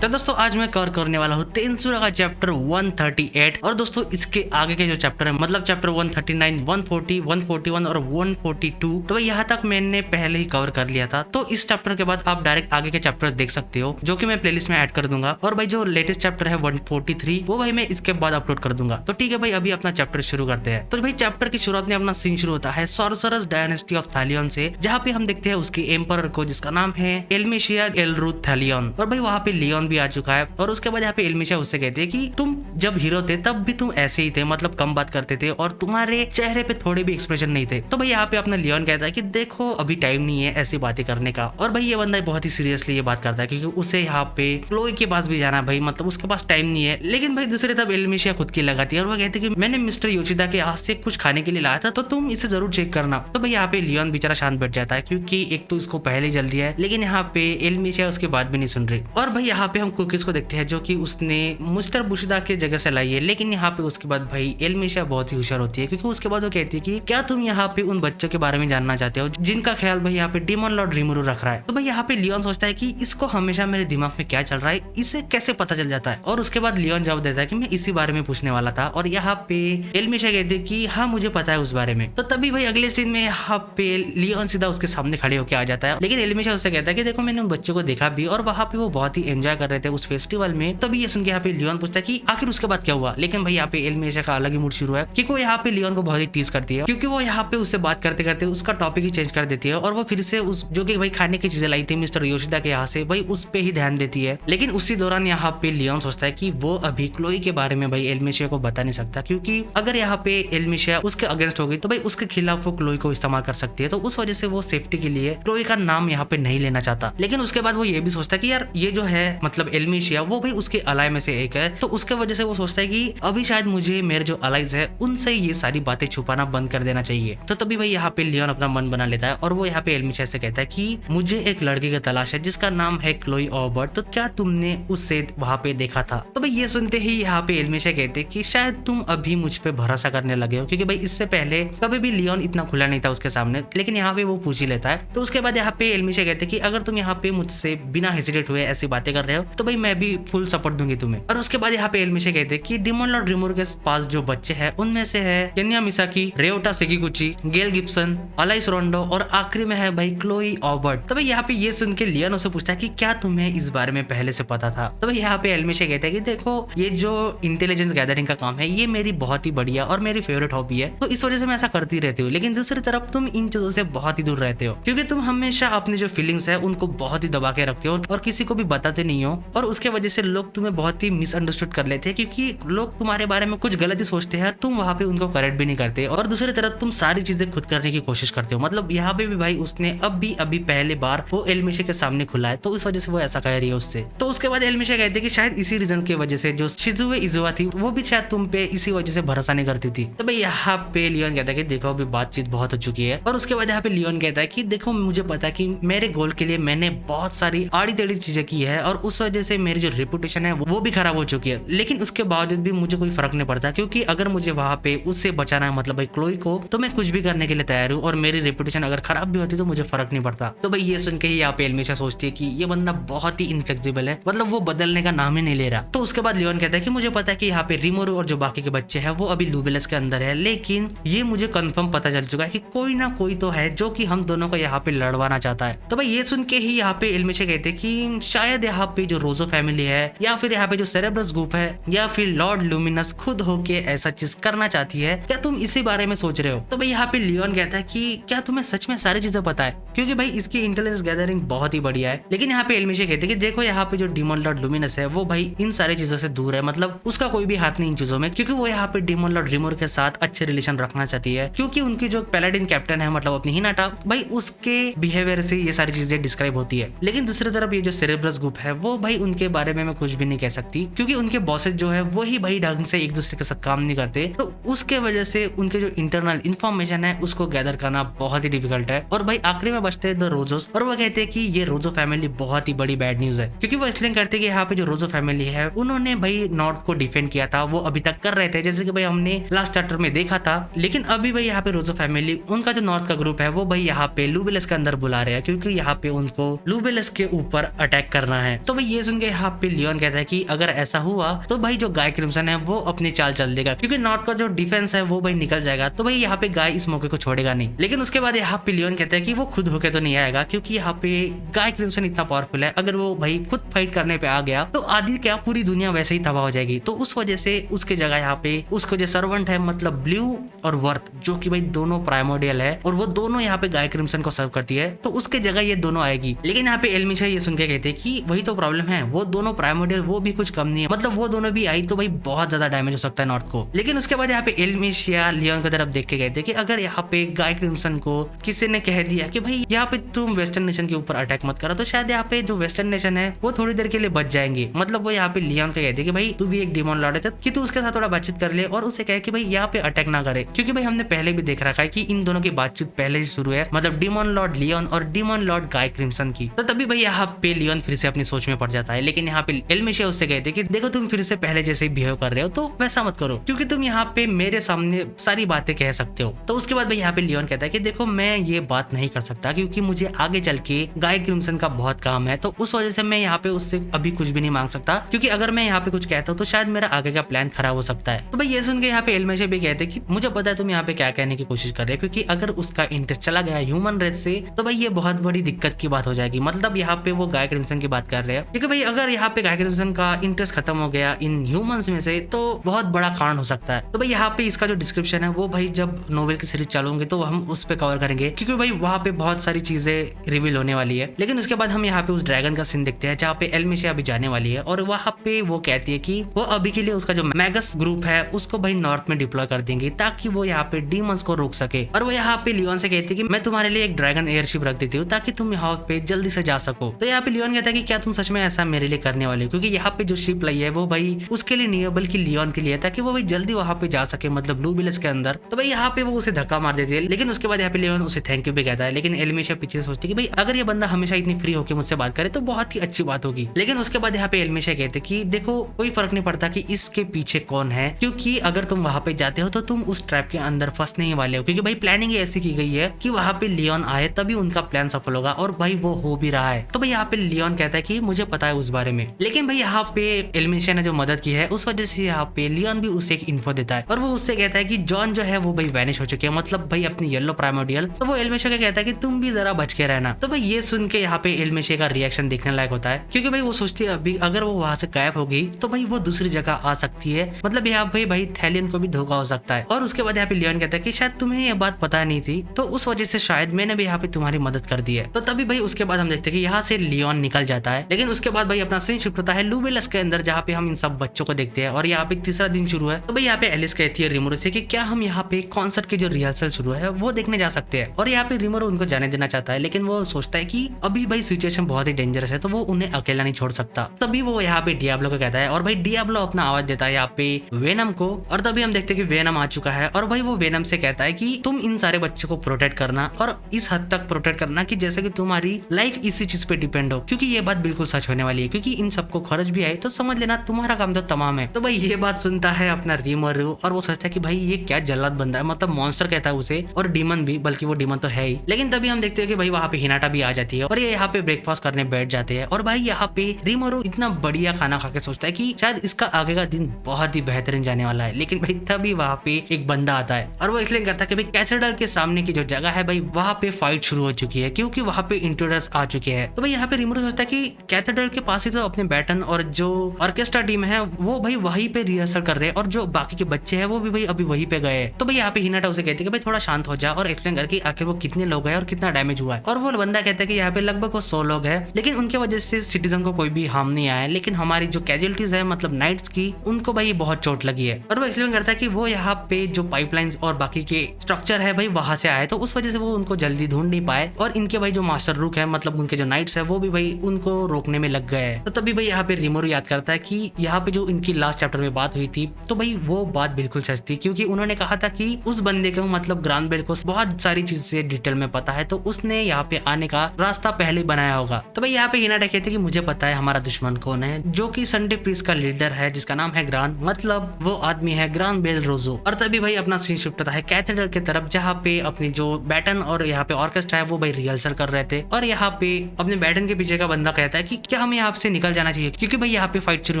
तो दोस्तों आज मैं कवर करने वाला हूँ तेंसुरा का चैप्टर 138 और दोस्तों इसके आगे के जो चैप्टर है मतलब चैप्टर 139, 140, 141 और 142 तो भाई यहाँ तक मैंने पहले ही कवर कर लिया था। तो इस चैप्टर के बाद आप डायरेक्ट आगे के चैप्टर देख सकते हो जो कि मैं प्लेलिस्ट में ऐड कर दूंगा। और भाई जो लेटेस्ट चैप्टर है 143 वो भाई मैं इसके बाद अपलोड कर दूंगा। तो ठीक है भाई अभी अपना चैप्टर शुरू करते हैं। तो भाई चैप्टर की शुरुआत में अपना सीन शुरू होता है सॉर्सरर्स डायनेस्टी ऑफ थैलियन से, जहाँ पे हम देखते हैं उसके एम्परर को जिसका नाम है एल्मेशिया एलरूथ थैलियन। और भाई वहाँ पे लियोन भी आ चुका है और उसके बाद यहाँ पे एल्मेशिया उससे कहते हैं कि तुम जब हीरो थे तब भी तुम ऐसे ही थे, मतलब कम बात करते थे और तुम्हारे चेहरे पे थोड़े भी एक्सप्रेशन नहीं थे। तो भाई यहाँ पे अपना लियोन कहता है कि देखो अभी टाइम नहीं है ऐसी बातें करने का। और भाई ये बंदा बहुत ही सीरियसली ये बात करता है क्योंकि उसे यहाँ पे क्लोई के पास भी जाना है भाई, मतलब उसके पास टाइम नहीं है। लेकिन भाई दूसरी तरफ एल्मेशिया खुद की लगाती है और वो कहती है कि मैंने मिस्टर योशिदा के हाथ से कुछ खाने के लिए लाया था तो तुम इसे जरूर चेक करना। तो भाई यहाँ पे लियोन बेचारा शांत बैठ जाता है क्योंकि एक तो इसको पहले जल्दी है, लेकिन यहाँ पे एल्मेशिया उसके बात भी नहीं सुन रही। और भाई यहाँ पे हम कुकीज को देखते हैं जो कि उसने मिस्टर बुशिदा के जगह से लाई है। लेकिन यहाँ पे उसके बाद भाई एल्मेशिया बहुत ही होशियार होती है क्योंकि उसके बाद वो कहती है कि क्या तुम यहाँ पे उन बच्चों के बारे में जानना चाहते हो जिनका ख्याल भाई यहाँ पे डीमन लॉर्ड रिमुरु रख रहा है। तो भाई यहाँ पे लियोन सोचता है कि इसको हमेशा मेरे दिमाग में क्या चल रहा है, इसे कैसे पता चल जाता है। और उसके बाद लियोन जवाब देता है कि मैं इसी बारे में पूछने वाला था। और यहाँ पे एल्मेशिया कहती है कि हाँ मुझे पता है उस बारे में। तो तभी भाई अगले सीन में यहाँ पे लियोन सीधा उसके सामने खड़े होकर आ जाता है। लेकिन एल्मेशिया उससे कहता है कि देखो मैंने उन बच्चों को देखा भी और वहाँ पे वो बहुत ही एंजॉय कर रहे थे उस फेस्टिवल में। तभी ये सुन के यहाँ पे लियोन पूछता है कि आखिर उसके बाद क्या हुआ। लेकिन भाई यहाँ पे एल्मेशिया का अलग ही मूड शुरू है क्योंकि वो यहाँ पे लियोन को बहुत ही टीज करती है क्योंकि वो यहाँ पे उससे बात करते करते उसका टॉपिक ही चेंज कर देती है और वो फिर से उस जो कि भाई खाने की चीजें लाई थी मिस्टर योशिदा के यहाँ से भाई उस पे ही ध्यान देती है। लेकिन उसी दौरान यहाँ पे लियोन सोचता है कि वो अभी क्लोई के बारे में भाई एल्मेशिया को बता नहीं सकता क्योंकि अगर यहाँ पे एल्मेशिया उसके अगेंस्ट हो गई तो भाई उसके खिलाफ वो क्लोई को इस्तेमाल कर सकती है। तो उस वजह से वो सेफ्टी के लिए क्लोई का नाम यहाँ पे नहीं लेना चाहता। लेकिन उसके बाद वो ये भी सोचता है कि यार ये जो है मतलब एल्मेशिया वो भाई उसके अलाय में से एक है, तो उसके वजह से वो सोचता है कि अभी शायद मुझे मेरे जो अलाइज है उनसे ये सारी बातें छुपाना बंद कर देना चाहिए। तो तभी भाई यहाँ पे लियोन अपना मन बना लेता है और वो यहाँ पे एल्मेशिया से कहता है कि मुझे एक लड़की की तलाश है जिसका नाम है क्लोई ऑबर्ट, तो क्या तुमने उससे वहां पे देखा था। तो भाई ये सुनते ही यहाँ पे एल्मेशिया कहते कि शायद तुम अभी मुझ पे भरोसा करने लगे हो क्योंकि भाई इससे पहले कभी भी लियोन इतना खुला नहीं था उसके सामने, लेकिन यहाँ पे वो पूछ ही लेता है। तो उसके बाद यहाँ पे एल्मेशिया कहते कि अगर तुम यहाँ पे मुझसे बिना हेजिटेट हुए ऐसी बातें कर रहे हो तो भाई मैं भी फुल सपोर्ट दूंगी तुम्हें। और उसके बाद यहाँ पे एल्मेशिया कहते कि डीमन लॉर्ड रिमुरु के पास जो बच्चे हैं उनमें से है केन्या मिसाकी, रेओटा सेगिगुची, गेल गिब्सन, अलाइस रोंडो और आखिरी में है भाई क्लोई ऑबर्ट। तो भाई यहाँ पे ये सुन के लियोन उससे पूछता है कि क्या तुम्हें इस बारे में पहले से पता था। तो भाई यहाँ पे एल्मेशिया कहता है कि देखो ये जो इंटेलिजेंस गैदरिंग का काम है ये मेरी बहुत ही बढ़िया और मेरी फेवरेट हॉबी है, तो इस वजह से मैं ऐसा करती रहती हूँ। लेकिन दूसरी तरफ तुम इन चीजों से बहुत ही दूर रहते हो क्योंकि तुम हमेशा अपनी जो फीलिंग्स है उनको बहुत ही दबा के रखते हो और किसी को भी बताते नहीं हो, और उसके वजह से लोग तुम्हें बहुत ही मिसअंडरस्टूड कर लेते हैं क्योंकि लोग तुम्हारे बारे में कुछ गलत ही सोचते हैं, तुम वहाँ पे उनको करेक्ट भी नहीं करते। और दूसरी तरफ तुम सारी चीजें खुद करने की कोशिश करते हो। मतलब यहाँ पे भी भाई उसने अभी पहले बार वो एल्मेशिया के सामने खुला है तो इस वजह से वो ऐसा कह रही है उससे। तो उसके बाद एल्मेशिया कहते हैं कि शायद इसी रीजन की वजह से जो शिजुए इजुआ थी वो भी शायद तुम पे इसी वजह से भरोसा नहीं करती थी। तो भाई यहाँ पे लियोन कहता है कि देखो अभी बातचीत बहुत हो चुकी है। और उसके बाद यहाँ पे लियोन कहता है कि देखो मुझे पता है कि मेरे गोल के लिए मैंने बहुत सारी आड़ी टेढ़ी चीजें की है और उस वजह से मेरी जो रेपुटेशन है वो भी खराब हो चुकी है, लेकिन उसके बावजूद भी मुझे कोई फर्क नहीं पड़ता क्योंकि अगर मुझे वहां पे उससे बचाना है मतलब भाई क्लोई को, तो मैं कुछ भी करने के लिए तैयार हूँ और मेरी रेपुटेशन अगर खराब भी होती तो मुझे फर्क नहीं पड़ता। तो भाई ये सुन के ही यहाँ पे एल्मेशिया सोचती है कि ये बंदा बहुत ही इनफ्लेक्सिबल है, मतलब वो बदलने का नाम ही नहीं ले रहा। तो उसके बाद लियोन कहता है कि मुझे पता है कि यहाँ पे रिमुरु और जो बाकी के बच्चे हैं वो अभी लुबेलस के अंदर है, लेकिन ये मुझे कंफर्म पता चल चुका है कि कोई ना कोई तो है जो कि हम दोनों को यहाँ पे लड़वाना चाहता है। तो भाई ये सुन के ही यहाँ पे एल्मेशिया कहते हैं कि शायद यहाँ पे जो रोजो फैमिली है या फिर यहाँ पे जो सेरेब्रस ग्रुप है या फिर लॉर्ड लुमिनस खुद होके ऐसा चीज करना चाहती है, क्या तुम इसी बारे में सोच रहे हो। तो भाई यहाँ पे लियोन कहता है कि क्या तुम्हें सच में सारी चीजें पता है क्योंकि भाई इसकी इंटेलिजेंस गैदरिंग बहुत ही बढ़िया है। लेकिन यहाँ पे एल्मेशिया कहते हैं कि देखो यहाँ पे जो डीमन लॉर्ड लुमिनस है वो भाई इन सारी चीजों से दूर है, मतलब उसका कोई भी हाथ नहीं इन चीजों में क्योंकि वो यहाँ पे डीमन लॉर्ड रिमुरु के साथ अच्छे रिलेशन रखना चाहती है क्योंकि उनकी जो पैलाडिन कैप्टन है मतलब अपनी हिनाटा भाई उसके बिहेवियर से ये सारी चीजें डिस्क्राइब होती है। लेकिन दूसरी तरफ ये जो सेरेब्रस ग्रुप है वो भाई उनके बारे में मैं कुछ भी नहीं कह सकती क्योंकि उनके बॉसेस जो है वही भाई ढंग से एक दूसरे के साथ काम नहीं करते, तो उसके वजह से उनके जो इंटरनल इंफॉर्मेशन है उसको गैदर करना बहुत ही डिफिकल्ट है। और भाई आखिरी में पहुंचते हैं द रोजोस और वो कहते हैं कि ये रोजो फैमिली बहुत ही बड़ी बैड न्यूज है, क्योंकि वो एक्सप्लेन करते हैं कि यहाँ पे जो रोजो फैमिली है उन्होंने भाई नॉर्थ को डिफेंड किया था, वो अभी तक कर रहे थे जैसे कि भाई हमने लास्ट चैप्टर में देखा था। लेकिन अभी भाई यहाँ पे रोजो फैमिली उनका जो नॉर्थ का ग्रुप है वो भाई यहाँ पे लुबेलस के अंदर बुला रहे हैं, क्योंकि यहाँ पे उनको लुबेलस के ऊपर अटैक करना है। तो भाई ये सुन के यहाँ पे लियोन कहता है कि अगर ऐसा हुआ तो भाई जो गाय क्रिम्सन है वो अपनी चाल चल देगा, क्योंकि नॉर्थ का जो डिफेंस है वो भाई निकल जाएगा। तो भाई यहाँ पे गाय इस मौके को छोड़ेगा नहीं। लेकिन उसके बाद यहाँ पे लियोन कहता है कि वो खुद होके तो नहीं आएगा, क्योंकि यहाँ पे गाय क्रिम्सन इतना पावरफुल है, अगर वो भाई खुद फाइट करने पे आ गया तो आदि क्या पूरी दुनिया वैसे ही तबाह हो जाएगी। तो उस वजह से उसके जगह यहाँ पे उसको जो सर्वेंट है मतलब ब्लू और वर्थ जो कि भाई दोनों प्राइमोडियल है और वो दोनों यहाँ पे गाय क्रिम्सन को सर्व करती है, तो उसके जगह ये दोनों आएगी। लेकिन यहाँ पे एल्मिशा ये सुन के कहते हैं कि वही तो प्रॉब्लम है, वो दोनों प्राइमोडियल वो भी कुछ कम नहीं है, मतलब वो दोनों भी आई तो भाई बहुत ज्यादा डैमेज हो सकता है नॉर्थ को। लेकिन उसके बाद यहाँ पे एल्मिशा लियोन की तरफ देख के कहते हैं कि अगर यहाँ पे गाय क्रिम्सन को किसी ने कह दिया कि भाई यहाँ पे तुम वेस्टर्न नेशन के ऊपर अटैक मत करो, तो शायद यहाँ पे जो वेस्टर्न नेशन है वो थोड़ी देर के लिए बच जाएंगे। मतलब वो यहाँ पे लियोन को कहते हैं कि भाई तू भी एक डिमोन लॉर्ड है कि तू उसके साथ थोड़ा बातचीत कर ले और उसे कहे कि भाई यहाँ पे अटैक ना करे, क्योंकि भाई हमने पहले भी देख रखा है कि इन दोनों की बातचीत पहले ही शुरू है, मतलब डिमोन लॉर्ड लियोन और डिमोन लॉर्ड गाय क्रिम्सन की। तो तभी भाई यहाँ पे लियोन फिर से अपनी सोच में पड़ जाता है। लेकिन यहाँ पे एल्मिशा उससे कहते कि देखो तुम फिर से पहले जैसे बिहेव कर रहे हो तो वैसा मत करो, क्योंकि तुम यहाँ पे मेरे सामने सारी बातें कह सकते हो। तो उसके बाद भाई यहाँ पे लियोन कहता है कि देखो मैं ये बात नहीं कर सकता, क्योंकि मुझे आगे चल के गाय क्रिम्सन का बहुत काम है, तो उस वजह से मैं यहाँ पे उससे अभी कुछ भी नहीं मांग सकता, क्योंकि अगर मैं यहाँ पे कुछ कहता हूँ तो शायद मेरा आगे का प्लान खराब हो सकता है। तो भाई ये सुन के यहाँ पे एल्मिशा भी कहते कि मुझे पता है तुम यहाँ पे क्या कहने की कोशिश कर रहे हो, क्योंकि अगर उसका इंटरेस्ट चला गया ह्यूमन रेस से तो भाई ये बहुत बड़ी दिक्कत की बात हो जाएगी। मतलब यहाँ पे वो गाय क्रिम्सन की बात कर रहे हैं, क्योंकि भाई अगर यहाँ पे गाय क्रिम्सन का इंटरेस्ट खत्म हो गया इन ह्यूमंस में से तो बहुत बड़ा कारण हो सकता है। तो भाई यहाँ पे इसका जो डिस्क्रिप्शन है वो भाई जब नोवेल की सीरीज चलूंगे तो हम उस पे कवर करेंगे, क्योंकि भाई वहाँ पे बहुत सारी चीजें रिवील होने वाली है। लेकिन उसके बाद हम यहाँ पे उस ड्रैगन का सीन देखते हैं जहाँ पे एल्मिशा अभी जाने वाली है और वहाँ पे वो कहती है कि वो अभी के लिए उसका जो मैगस ग्रुप है उसको भाई नॉर्थ में डिप्लॉय कर देंगे ताकि वो यहाँ पे डीमंस को रोक सके। और वो यहाँ पे लियोन से कहती है कि मैं तुम्हारे लिए एक ड्रैगन एयरशिप रख देती हूँ ताकि तुम यहाँ पे जल्दी से जा सको। तो यहाँ पे लियोन कहता है कि क्या तुम सच में ऐसा मेरे लिए करने वाले हो, क्योंकि यहाँ पे जो शिप लाई है वो भाई उसके लिए नहीं है बल्कि लियोन के लिए, ताकि वो भाई जल्दी वहाँ पे जा सके, मतलब लुबेलस के अंदर। तो भाई यहाँ पे वो उसे धक्का मार देती है। लेकिन उसके बाद यहाँ पे लियोन उसे थैंक यू भी कहता है। लेकिन एल्मिशा पीछे सोचती है कि भाई अगर ये बंदा हमेशा इतनी फ्री होकर मुझसे बात करे तो बहुत ही अच्छी बात होगी। लेकिन उसके बाद यहाँ पे एल्मिशा कहते कि देखो कोई फर्क नहीं पड़ता कि इसके पीछे कौन है, क्योंकि अगर तुम वहाँ पे जाते हो तो तुम उस ट्रैप के अंदर फंसने ही वाले हो, क्योंकि भाई प्लानिंग ऐसी की गई है कि वहाँ पे लियोन आए तभी उनका प्लान सफल होगा और भाई वो हो भी रहा है। तो भाई यहाँ पे लियोन कहता है कि मुझे पता है उस बारे में। लेकिन भाई यहाँ पे एल्मिशा ने जो मदद की है उस वजह से यहाँ पे लियोन भी उसे एक इन्फो देता है और वो उससे कहता है कि जॉन जो है वो भाई वैनिश हो चुके हैं, मतलब भाई अपनी येलो प्राइमोडियल। तो वो एल्मिशा का कहता है कि तुम भी जरा बच के रहना। तो भाई ये सुन के यहाँ पे एल्मिशा का रिएक्शन देखने लायक होता है, क्योंकि भाई वो सोचती है अभी अगर वो वहां से गायब होगी तो भाई वो दूसरी जगह आ सकती है, मतलब यहाँ पे भाई थैलियन को भी धोखा हो सकता है। और उसके बाद यहाँ पे लियोन कहता है कि शायद तुम्हें ये बात पता नहीं थी तो उस वजह से शायद मैंने भी यहाँ पे तुम्हारी मदद कर दी है। तो तभी भाई उसके बाद हम देखते हैं कि यहाँ से लियोन निकल जाता है। लेकिन उसके बाद भाई अपना सीन शिफ्ट होता है लुबेलस के अंदर, जहाँ पे हम इन सब बच्चों को देखते हैं और यहाँ पे तीसरा दिन शुरू है। तो भाई यहाँ पे एलिस कहती है रिमोरो से कि क्या हम यहाँ पे कॉन्सर्ट की जो रिहर्सल शुरू है वो देखने जा सकते हैं। और यहाँ पे रिमोरो उनको जाने देना चाहता है, लेकिन वो सोचता है कि अभी भाई सिचुएशन बहुत ही डेंजरस है तो वो उन्हें अकेला नहीं छोड़ सकता। तभी वो यहाँ पे डियाब्लो को कहता है और भाई डियाब्लो अपना आवाज देता है यहाँ पे वेनम को। और तभी हम देखते हैं कि वेनम आ चुका है और भाई वो वेनम से कहता है कि तुम इन सारे बच्चों को प्रोटेक्ट करना और इस हद तक प्रोटेक्ट करना कि जैसे कि तुम्हारी लाइफ इसी चीज पे डिपेंड हो, क्योंकि ये बात बिल्कुल सच होने वाली है, क्योंकि इन सबको खर्च भी आए तो समझ लेना तुम्हारा काम तो तमाम है। तो भाई ये बात सुनता है अपना रिमोरो और वो सोचता है कि भाई ये क्या जल्लाद बंदा है, मतलब मॉन्स्टर कहता है उसे और डीमन भी, बल्कि वो डीमन तो है ही। लेकिन तभी हम देखते हैं कि भाई वहाँ पे हिनाटा भी आ जाती है और ये यहाँ पे ब्रेकफास्ट करने बैठ जाते हैं। और भाई यहाँ पे रिमोरो इतना बढ़िया खाना खा के सोचता है कि शायद इसका आगे का दिन बहुत ही बेहतरीन जाने वाला है। लेकिन भाई तभी वहाँ पे एक बंदा आता है और वो एक्सप्लेन करता है कि भाई कैथेड्रल के सामने की जो जगह है भाई वहाँ पे फाइट शुरू हो चुकी है, क्योंकि वहाँ पे इंट्रूडर्स आ चुके हैं। तो भाई यहाँ पे रिमोरो सोचता है कि कैथेड्रल के पास ही तो अपने बैटन और जो ऑर्केस्ट्रा टीम है वो भाई वहीं पे रिहर्सल कर रहे हैं और जो बाकी के बच्चे हैं वो भी भाई अभी वहीं पे गए। तो भाई यहाँ पे हिनाटा उसे कहती है कि भाई थोड़ा शांत हो जा और एक्सप्लेन करके आखिर वो कितने लोग हैं और कितना डैमेज हुआ है। और वो बंदा कहता है कि यहाँ पे लगभग वो 100 लोग हैं, लेकिन उनके वजह से सिटीजन को कोई भी हार्म नहीं आया, लेकिन हमारी जो कैजुअलिटीज है मतलब नाइट्स की उनको भाई बहुत चोट लगी है। और वो एक्सप्लेन करता है कि वो यहाँ पे जो पाइपलाइंस और बाकी के स्ट्रक्चर है भाई वहां से आए, तो उस वजह से वो उनको जल्दी ढूंढ नहीं पाए और इनके भाई जो मास्टर रुक है मतलब उनके जो नाइट्स है वो भी भाई उनको रोकने में लग गए। तो तभी भाई यहाँ पे रिमोरो याद करता है कि यहाँ पे जो इनकी लास्ट चैप्टर में बात हुई थी तो भाई वो बात बिल्कुल सच थी, क्योंकि उन्होंने कहा था कि उस बंदे को मतलब ग्रांड बेल को बहुत सारी चीज से डिटेल में पता है, तो उसने यहाँ पे आने का रास्ता पहले बनाया होगा। तो भाई यहाँ पे हिनाटा कहते हैं कि मुझे पता है हमारा दुश्मन कौन है, जो कि संडे प्रीस्ट का लीडर है जिसका नाम है ग्रान, मतलब वो आदमी है ग्रान बेल रोजो। और तभी भाई अपना सीन शिफ्ट होता है कैथेड्रल की तरफ, जहाँ पे अपनी जो बैटन और यहाँ पे ऑर्केस्ट्रा है वो भाई रिहर्सल कर रहे थे। और यहाँ पे अपने बैटन के पीछे का बंदा कहता है कि क्या हमें यहाँ से निकल जाना चाहिए, क्योंकि भाई यहाँ पे फाइट शुरू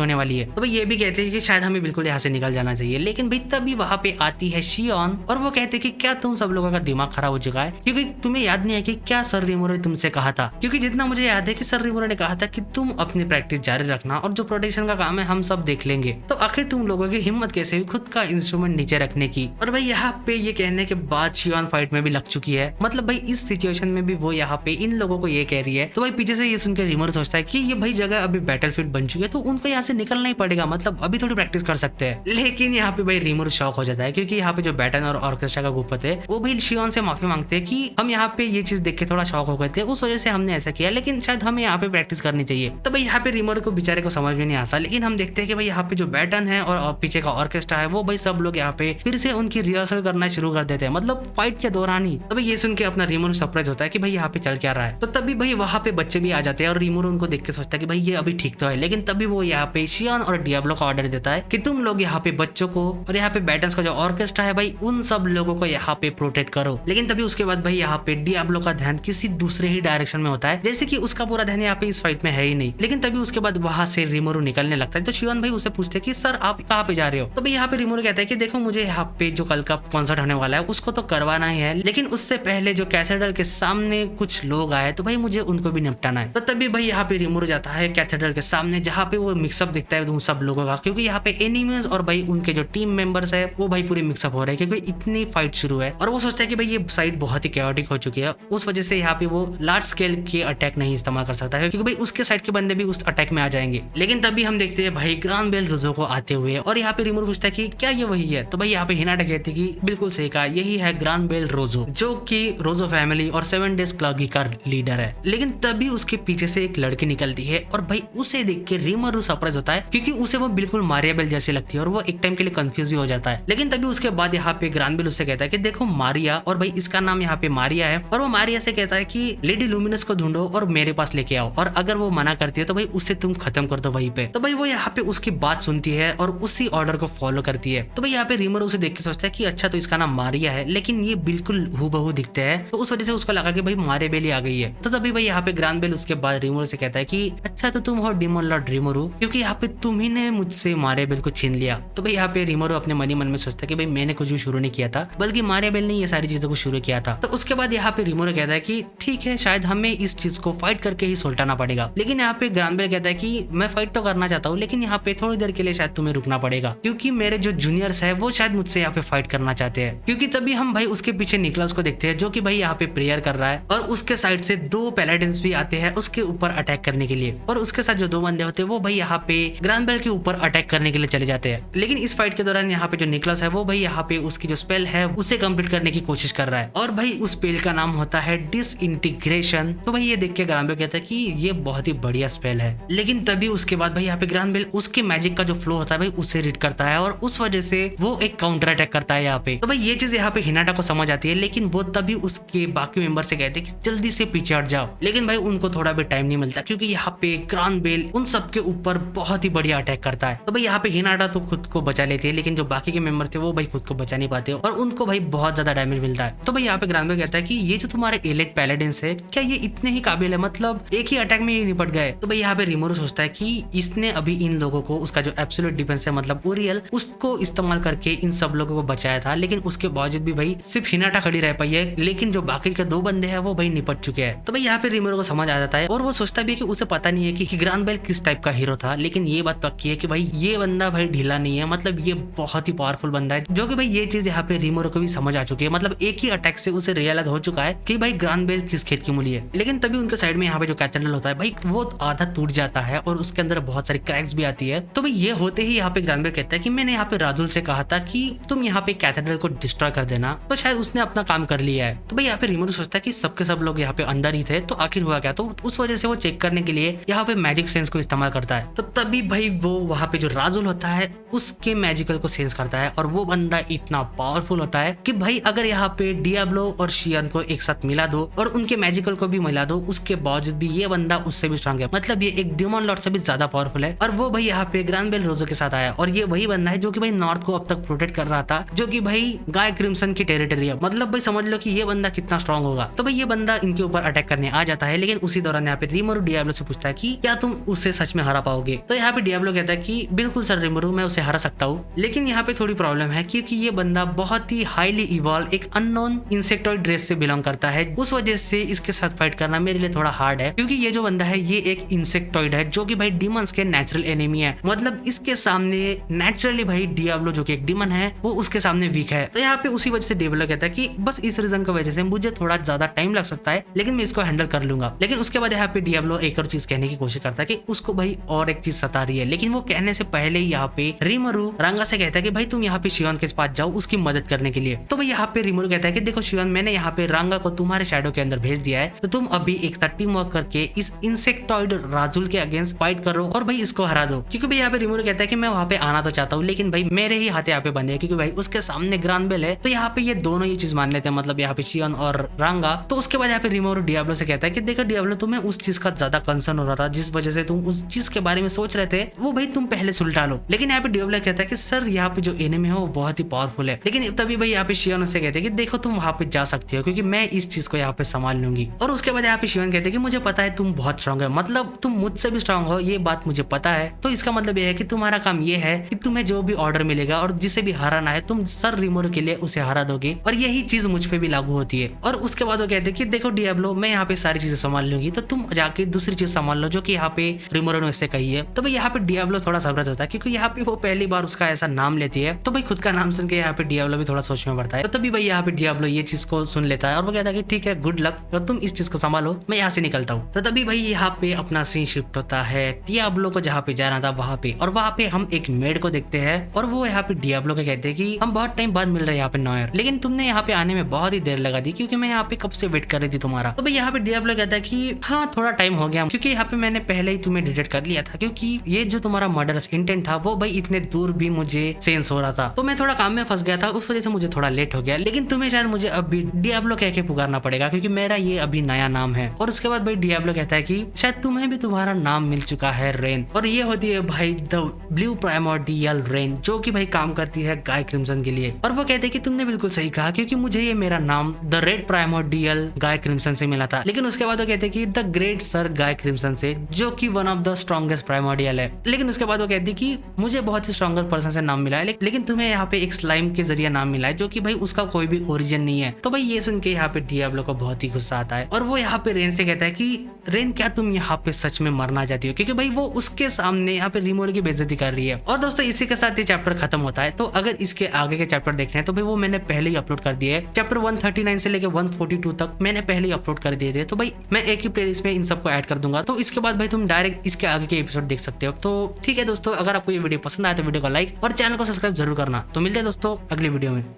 होने वाली है। तो भाई ये भी कहते हैं कि शायद हमें बिल्कुल यहाँ से निकल जाना चाहिए। लेकिन भाई तभी वहां पे आती है शियोन और वो कहते हैं कि क्या तुम सब लोगों का दिमाग खराब हो चुका है, क्योंकि तुम्हें याद नहीं है कि क्या सर रिमोरो ने तुमसे कहा था। क्योंकि जितना मुझे याद है कि सर रिमोरो ने कहा था कि तुम अपनी प्रैक्टिस जारी रखना और जो प्रोटेक्शन का काम है हम सब देख लेंगे। तो आखिर तुम लोगों की हिम्मत कैसे हुई खुद का इंस्ट्रूमेंट नीचे रखने की। और भाई यहाँ पे ये कहने के बाद शियोन फाइट में भी लग चुकी है, मतलब भाई इस सिचुएशन में भी वो यहाँ पे इन लोगों को ये कह रही है। तो भाई पीछे से ये सुनकर रिमोरो सोचता है कि ये भाई जगह अभी बैटलफील्ड बन चुकी है, तो उनको यहाँ से निकलना ही पड़ेगा, मतलब अभी थोड़ी प्रैक्टिस कर सकते हैं। लेकिन यहाँ पे भाई रिमोरो शॉक हो जाता है, क्योंकि यहाँ पे जो बैटन और ऑर्केस्ट्रा का ग्रुप थे वो भाई शियोन से माफी मांगते हैं कि हम यहाँ पे ये चीज देख के थोड़ा शॉक हो गए थे, उस वजह से हमने ऐसा किया, लेकिन शायद हमें यहाँ पे प्रैक्टिस करनी चाहिए। तो भाई यहाँ पे रिमोरो को बेचारे को समझ में नहीं आता। लेकिन हम देखते हैं कि भाई यहाँ पे जो बैटन है और पीछे का ऑर्केस्ट्रा है वो भाई सब लोग यहाँ पे फिर से उनकी रिहर्सल करना शुरू कर देते हैं, मतलब फाइट के दौरान ही। तो भाई ये सुन के अपना रिमोरो सरप्राइज होता है कि भाई यहाँ पे चल क्या रहा है। तो तभी भाई वहाँ पे बच्चे भी आ जाते हैं और रिमोरो उनको देख के सोचता है कि भाई ये अभी ठीक तो है। लेकिन तभी वो यहाँ पे शियोन और डियाब्लो का ऑर्डर देता है कि तुम लोग यहाँ पे बच्चों को और यहाँ पे बैटन्स का जो ऑर्केस्ट्रा है भाई उन सब लोगों को यहाँ पे प्रोटेक्ट करो। लेकिन तभी उसके बाद भाई यहाँ पे डियाब्लो का ध्यान किसी दूसरे ही डायरेक्शन में होता है, जैसे कि उसका पूरा ध्यान यहाँ पे इस फाइट में है ही नहीं। लेकिन तभी उसके बाद वहां से रिमोरो निकलने लगता है। तो शियोन भाई उसे पूछते हैं कि सर आप कहाँ पे जा रहे हो। तो भाई यहाँ पे रिमोरो कहता है कि देखो मुझे यहाँ पे जो कल का कॉन्सर्ट होने वाला है उसको तो करवाना ही है, लेकिन उससे पहले जो कैथेड्रल के सामने कुछ लोग आए तो भाई मुझे उनको भी निपटाना है। तो तभी भाई यहाँ पे रिमोरो जाता है कैथेड्रल के सामने, जहाँ पे वो मिक्सअप दिखता है उन सब लोगों का, क्योंकि यहाँ पे एनिमीज और भाई उनके जो टीम मेंबर्स है वो भाई पूरे मिक्सअप हो रहे हैं, क्योंकि इतनी फाइट शुरू है। और वो सोचता है कि भाई ये साइड बहुत ही कैओटिक हो चुकी है, उस वजह से यहाँ पे वो लार्ज स्केल के अटैक नहीं इस्तेमाल कर सकता है, क्योंकि भाई उसके साइड के बंदे भी उस अटैक में आ जाएंगे। लेकिन तभी हम देखते हैं भाई ग्रान बेल रोजो को आते हुए, और यहाँ पे रिमोरो पूछता है कि क्या ये वही है। तो भाई यहाँ पे हिनाटा कहती है कि बिल्कुल सही कहा, यही है ग्रान बेल रोजो, जो कि रोजो फैमिली और 7 डेज क्लॉगी का लीडर है। लेकिन तभी उसके पीछे से एक लड़की निकलती है और भाई उसे देख के रिमोरो सरप्राइज होता है, क्योंकि उसे वो बिल्कुल मारिया बेल जैसी लगती है और वो एक टाइम के लिए कंफ्यूज भी हो जाता है। लेकिन तभी उसके बाद यहाँ पे ग्रान बेल उससे कहता है कि देखो मारिया, और भाई इसका नाम यहाँ पे मारिया है, और वो मारिया से कहता है कि लेडी लुमिनस को ढूंढो और मेरे पास लेके आओ, और अगर वो मना करती है तो भाई उससे तुम खत्म कर दो वहीं पे। तो भाई वो यहाँ पे उसकी बात सुनती है और उसी ऑर्डर को फॉलो करती है। तो भाई यहाँ पे रिमोरो उसे देख के सोचता है कि अच्छा तो इसका नाम मारिया है, लेकिन ये बिल्कुल हूबहू दिखते हैं, तो उस वजह से उसको लगा कि भाई मारिया बेल ही आ गई है। तो तभी भाई यहाँ पे ग्रान बेल उसके बाद रिमोरो से कहता है कि अच्छा तो तुम हो डिमोन लॉर्ड रिमोरो, क्योंकि यहाँ पे तुम ही ने मुझसे मारिया बेल को छीन लिया। तो भाई यहाँ पे रिमोरो अपने मन ही मन में सोचता है कि भाई मैंने कुछ भी शुरू नहीं किया था, बल्कि मारिया बेल ने ये सारी चीजों को शुरू किया था। तो उसके बाद यहाँ पे रिमोरो कहता है कि ठीक है शायद हमें इस चीज को फाइट करके ही सुलटाना पड़ेगा। लेकिन यहाँ पे ग्रान बेल कहता है कि मैं फाइट तो करना चाहता हूँ, लेकिन यहाँ पे थोड़ी देर के लिए शायद तुम्हें रुकना पड़ेगा, क्योंकि मेरे जो जूनियर्स है वो शायद मुझसे यहाँ पे फाइट करना चाहते हैं। क्योंकि तभी हम भाई उसके पीछे निकलस को देखते हैं, जो कि भाई यहाँ पे प्रेयर कर रहा है, और उसके साइड से 2 पैलेडिन्स भी आते हैं उसके ऊपर अटैक करने के लिए, और उसके साथ जो 2 बंदे होते हैं वो भाई यहाँ पे ग्रान बेल के ऊपर अटैक करने के लिए चले जाते हैं। लेकिन इस फाइट के दौरान यहाँ पे जो निकलस है वो भाई यहाँ पे उसकी जो स्पेल है उसे कंप्लीट करने की कोशिश कर रहा है, और भाई उस स्पेल का नाम होता है डिसइंटीग्रेशन। तो भाई ये देख के ग्रान बेल कहता है कि ये बहुत ही बढ़िया स्पेल है। लेकिन तभी उसके बाद भाई यहाँ पे ग्रान बेल उसके मैजिक का जो फ्लो होता है भाई उसे रीड करता है, और उस वजह से वो एक काउंटर अटैक करता है यहाँ पे। तो भाई ये चीज यहाँ पे हिनाटा को समझ आती है, लेकिन वो तभी उसके बाकी मेंबर से कहते हैं कि जल्दी से पीछे हट जाओ। लेकिन भाई उनको थोड़ा भी टाइम नहीं मिलता, क्योंकि यहाँ पे ग्रान बेल उन सबके ऊपर बहुत ही बढ़िया अटैक करता है। तो भाई यहाँ पे हिनाटा तो खुद को बचा लेती है, लेकिन जो बाकी के मेंबर थे वो भाई खुद को बचा नहीं पाते और उनको भाई बहुत ज्यादा डैमेज मिलता है। तो भाई यहाँ पे ग्रान बेल कहता है कि ये जो तुम्हारे एलिट पैलेडिन्स है क्या ये इतने ही काबिल है, मतलब एक ही अटैक में ये निपट गए। तो भाई यहाँ पे रिमोरो सोचता है कि इसने अभी इन लोगों को उसका जो एब्सोल्यूट डिफेंस है मतलब ओरियल उसको इस्तेमाल करके इन सब लोगों को बचाया था, लेकिन उसके बावजूद भी भाई सिर्फ हिनाटा खड़ी रह पाई है, लेकिन जो बाकी के 2 बंदे हैं वो भाई निपट चुके हैं। तो भाई यहाँ पे रिमोरो को समझ आ जाता है, और वो सोचता भी है कि उसे पता नहीं है कि ग्रान बेल किस टाइप का हीरो था, लेकिन ये बात पक्की है कि भाई ये बंदा भाई ढीला नहीं है, मतलब ये बहुत ही पावरफुल बंदा है, जो कि भाई ये चीज यहाँ पे रिमोरो को भी समझ आ चुकी है, मतलब एक ही अटैक से उसे रियलाइज हो चुका है कि भाई ग्रान बेल किस खेत की मूली है। लेकिन तभी उनके साइड में यहाँ पे जो कैथेड्रल होता है भाई वो आधा टूट जाता है और उसके अंदर बहुत सारी क्रैक्स भी आती है। तो भाई ये होते ही यहाँ पे ग्रान बेल कहता है कि मैंने यहाँ पे राजुल से कहा था कि तुम यहाँ पे कैथेड्रल को डिस्ट्रॉय कर देना, तो शायद उसने अपना काम कर लिया है। तो भाई यहाँ पे रिमोरो सोचता है कि सबके सब लोग यहाँ पे अंदर ही थे, तो आखिर हुआ क्या। तो उस वजह से वो चेक करने के लिए यहाँ पे मैजिक सेंस को इस्तेमाल करता है। तो तभी भाई वो वहाँ पे जो राजुल होता है उसके मैजिकल को सेंस करता है, और वो बंदा इतना पावरफुल होता है कि भाई अगर यहाँ पे डियाब्लो और शियन को एक साथ मिला दो और उनके मैजिकल को भी मिला दो, उसके बावजूद भी ये बंदा उससे भी स्ट्रांग है। मतलब ये एक डिमोन लॉर्ड से भी ज्यादा पावरफुल है। और वो भाई यहाँ पे ग्रांबेल रोजो के साथ आया और ये वही बंदा है जो कि भाई नॉर्थ को अब तक प्रोटेक्ट कर रहा था, जो कि भाई गाय क्रिम्सन की टेरिटरी है। मतलब भाई समझ लो कि ये बंदा कितना स्ट्रांग होगा। तो भाई ये बंदा इनके ऊपर अटैक करने आ जाता है, लेकिन उसी दौरान यहाँ पे रिमोरू डियाब्लो से पूछता है कि क्या तुम उससे सच में हरा पाओगे। तो यहाँ पे डियाब्लो कहता है कि बिल्कुल सर रिमोरू, मैं उसे हरा सकता हूँ, लेकिन यहाँ पे थोड़ी प्रॉब्लम है क्योंकि ये बंदा बहुत ही हाईली इवॉल्व एक अननोन इंसेक्टॉइड रेस से बिलोंग करता है। उस वजह से इसके साथ फाइट करना मेरे लिए थोड़ा हार्ड है, क्योंकि ये जो बंदा है ये एक इंसेक्टॉइड है जो कि भाई डीमंस के नेचुरल एनिमी है। मतलब इसके सामने नेचुरली भाई डियाब्लो जो कि एक डीमन है वो उसके सामने वीक है। तो यहाँ पे उसी वजह से डियाब्लो कहता है कि बस इस रीजन की वजह से मुझे थोड़ा ज्यादा टाइम लग सकता है, लेकिन मैं इसको हैंडल कर लूंगा। लेकिन उसके बाद यहाँ पे डियाब्लो एक और चीज कहने की कोशिश करता है कि उसको भाई और एक चीज सता रही है, लेकिन वो कहने से पहले ही यहाँ पे रिमोरू रांगा से कहता है कि भाई तुम यहाँ पे शियोन के पास जाओ उसकी मदद करने के लिए। तो भाई यहाँ पे रिमोरू कहता है कि देखो शियोन, मैंने यहाँ पे रांगा को तुम्हारे शैडो के अंदर भेज दिया है, तो तुम अभी एक साथ टीम वर्क करके इस इंसेक्टॉइड राजुल के अगेंस्ट फाइट करो और भाई इसको हरा दो। क्योंकि भाई यहाँ पे रिमोरू कहता है कि मैं वहाँ पे आना तो चाहता हूँ, लेकिन भाई मेरे ही हाथ यहाँ पे बंधे हैं, क्योंकि भाई उसके सामने ग्रांबेल है। तो यहाँ पे ये दोनों ये चीज मान लेते हैं, मतलब यहाँ पे शियोन और रांगा। तो उसके बाद यहाँ पे रिमोरू डियाब्लो से कहता है कि देखो डियाब्लो, तुम्हें उस चीज का ज्यादा कंसर्न हो रहा था, जिस वजह से तुम उस चीज के बारे में सोच रहे थे, वो भाई तुम पहले सुलटा लो। लेकिन यहाँ पे डियाब्लो कहता है कि सर यहाँ पे जो एनिमी है वो बहुत ही पावरफुल है। लेकिन तभी भाई यहाँ पे शियोन से कहते हैं कि देखो तुम वहाँ पे जा सकती हो, क्योंकि मैं इस चीज को यहाँ पे संभाल लूंगी। और उसके बाद यहाँ पे शियोन कहते हैं कि मुझे पता है तुम बहुत स्ट्रांग है, मतलब तुम मुझसे भी स्ट्रांग हो, ये बात मुझे पता है। तो इसका मतलब ये है कि तुम्हारा काम ये है कि तुम्हें जो भी ऑर्डर मिलेगा और जिसे भी हराना है तुम सर रिमोरू के लिए उसे हरा दोगे, और यही चीज मुझ पे भी लागू होती है। और उसके बाद वो कहते हैं कि देखो डियाब्लो, मैं यहाँ पे सारी चीजें संभाल लूंगी, तो तुम जाके दूसरी चीज संभाल लो जो कि यहाँ पे रिमोरू ने इससे कही है। तो भाई यहाँ पे डियाब्लो थोड़ा सब्रत होता है, क्योंकि यहाँ पे वो पहली बार उसका ऐसा नाम लेती है। तो भाई खुद का नाम सुन के यहाँ पे डियाब्लो भी थोड़ा सोच में पड़ता है। तो तभी भाई यहाँ पे डियाब्लो ये चीज को सुन लेता है और वो कहता है कि ठीक है, गुड लक, और तुम इस चीज को संभालो, मैं यहाँ से निकलता हूँ। तो तभी भाई यहाँ पे अपना सीन शिफ्ट होता है डियाब्लो को जहाँ पे जाना था वहाँ पे, और वहाँ पे हम एक मेड को देखते हैं और वो यहाँ पे डियाब्लो को कहते हैं कि हम बहुत टाइम बाद मिल रहे हैं यहाँ पे नॉयर, लेकिन तुमने यहाँ पे आने में बहुत ही देर लगा दी, क्योंकि मैं यहाँ पे कब से वेट कर रही थी तुम्हारा। तो भाई यहाँ पे डियाब्लो कहता है कि हाँ थोड़ा टाइम हो गया, क्योंकि यहाँ पे मैंने पहले ही तुम्हें डिटेक्ट कर लिया था, क्योंकि ये जो तुम्हारा मर्डरस इंटेंट था वो भाई इतने दूर भी मुझे सेंस हो रहा था, तो मैं थोड़ा काम में फंस गया था, उस वजह से मुझे थोड़ा लेट हो गया। लेकिन तुम्हें शायद मुझे अभी डियाब्लो कह के पुकारना पड़ेगा, क्योंकि मेरा ये अभी नया नाम है। और उसके बाद भाई डियाब्लो कहता है कि शायद तुम्हें भी तुम्हारा नाम मिल चुका है, रेन, और ये होती है भाई द ब्लू प्राइमोर्डियल रेन, जो कि भाई काम करती है गाय क्रिम्सन के लिए। और वो कहते हैं कि तुमने बिल्कुल सही कहा, क्योंकि मुझे ये मेरा नाम the red primordial guy crimson से मिला था। लेकिन उसके बाद वो कहते हैं कि the great sir guy crimson से, जो कि one of the strongest primordial है। लेकिन उसके बाद वो कहती है कि मुझे बहुत ही स्ट्रॉन्गर पर्सन से नाम मिला है, लेकिन तुम्हें यहाँ पे एक स्लाइम के जरिए नाम मिला है, जो कि भाई उसका कोई भी ओरिजिन नहीं है। तो भाई ये सुन के यहाँ पे डियाब्लो को बहुत ही गुस्सा आता है और वो यहाँ पे रेन से कहता है कि रेन, क्या तुम यहाँ पे सच में मरना चाहती हो, क्योंकि भाई वो उसके सामने यहाँ पे रिमोरू की बेइज्जती कर रही है। और दोस्तों इसी के साथ ये चैप्टर खत्म होता है। तो अगर इसके आगे के चैप्टर देखने हैं तो भाई वो मैंने पहले ही अपलोड कर दिए है। चैप्टर 139 से लेके 142 तक मैंने पहले ही अपलोड कर दिए थे, तो भाई मैं एक ही प्लेलिस्ट में इन सबको ऐड कर दूंगा। तो इसके बाद भाई तुम डायरेक्ट इसके आगे के एपिसोड देख सकते हो। तो ठीक है दोस्तों, अगर आपको ये वीडियो पसंद आए तो वीडियो को लाइक और चैनल को सब्सक्राइब जरूर करना। तो मिलते हैं दोस्तों अगली वीडियो में।